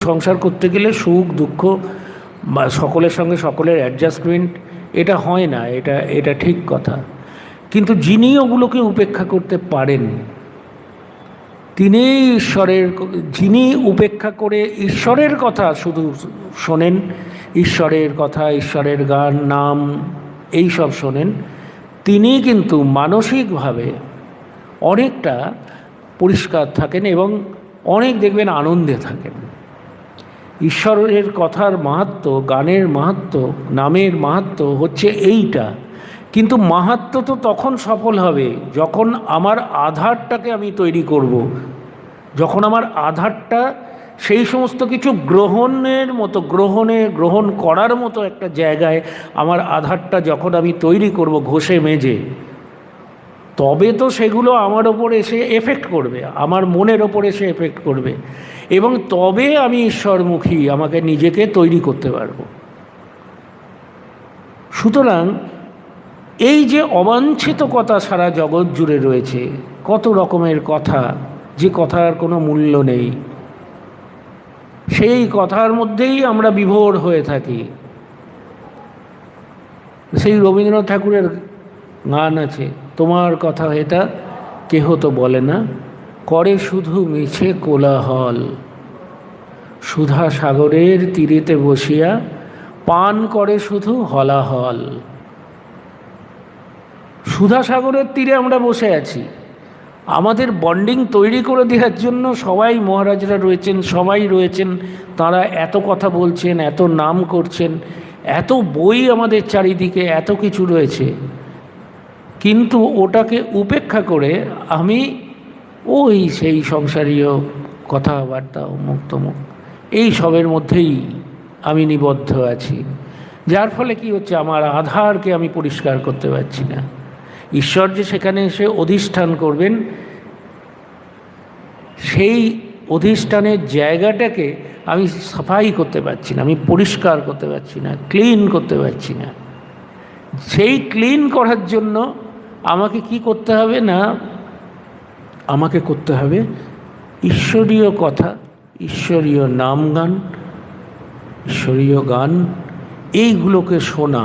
সংসার করতে গেলে সুখ দুঃখ বা সকলের সঙ্গে সকলের অ্যাডজাস্টমেন্ট এটা হয় না, এটা ঠিক কথা। কিন্তু যিনি ওগুলোকে উপেক্ষা করতে পারেন তিনি যিনি উপেক্ষা করে ঈশ্বরের কথা শুধু শোনেন, ঈশ্বরের কথা, ঈশ্বরের গান, নাম এই সব শোনেন, তিনি কিন্তু মানসিকভাবে অনেকটা পরিষ্কার থাকেন এবং অনেক দেখবেন আনন্দে থাকেন। ঈশ্বরের কথার মাহাত্ম্য, গানের মাহাত্ম্য, নামের মাহাত্ম্য হচ্ছে এইটা। কিন্তু মাহাত্ম্য তো তখন সফল হবে যখন আমার আধারটাকে আমি তৈরি করব, যখন আমার আধারটা সেই সমস্ত কিছু গ্রহণ করার মতো একটা জায়গায় আমার আধারটা যখন আমি তৈরি করব ঘষে মেজে, তবে তো সেগুলো আমার ওপর এসে এফেক্ট করবে, আমার মনের ওপর এসে এফেক্ট করবে, এবং তবে আমি ঈশ্বরমুখী আমাকে নিজেকে তৈরি করতে পারব। সুতরাং এই যে অবাঞ্ছিত কথা সারা জগৎ জুড়ে রয়েছে, কত রকমের কথা, যে কথার কোনো মূল্য নেই, সেই কথার মধ্যেই আমরা বিভোর হয়ে থাকি। সেই রবীন্দ্রনাথ ঠাকুরের গান আছে, তোমার কথা এটা কেহ তো বলে না, করে শুধু মিছে কোলাহল, সুধা সাগরের তীরেতে বসিয়া পান করে শুধু হলাহল। সুধা সাগরের তীরে আমরা বসে আছি, আমাদের বন্ডিং তৈরি করে দেওয়ার জন্য সবাই মহারাজরা রয়েছেন, সবাই রয়েছেন, তারা এত কথা বলছেন, এত নাম করছেন, এত বই আমাদের চারিদিকে, এত কিছু রয়েছে। কিন্তু ওটাকে উপেক্ষা করে আমি ওই সেই সংসারীয় কথাবার্তা, অমুক তমুক, এই সবের মধ্যেই আমি নিবদ্ধ আছি। যার ফলে কি হচ্ছে, আমার আধারকে আমি পরিষ্কার করতে পারছি না। ঈশ্বর যে সেখানে এসে অধিষ্ঠান করবেন, সেই অধিষ্ঠানের জায়গাটাকে আমি সাফাই করতে পারছি না, আমি পরিষ্কার করতে পারছি না, ক্লিন করতে পারছি না। সেই ক্লিন করার জন্য আমাকে কি করতে হবে না, আমাকে করতে হবে ঈশ্বরীয় কথা, ঈশ্বরীয় নাম গান, ঈশ্বরীয় গান, এইগুলোকে শোনা।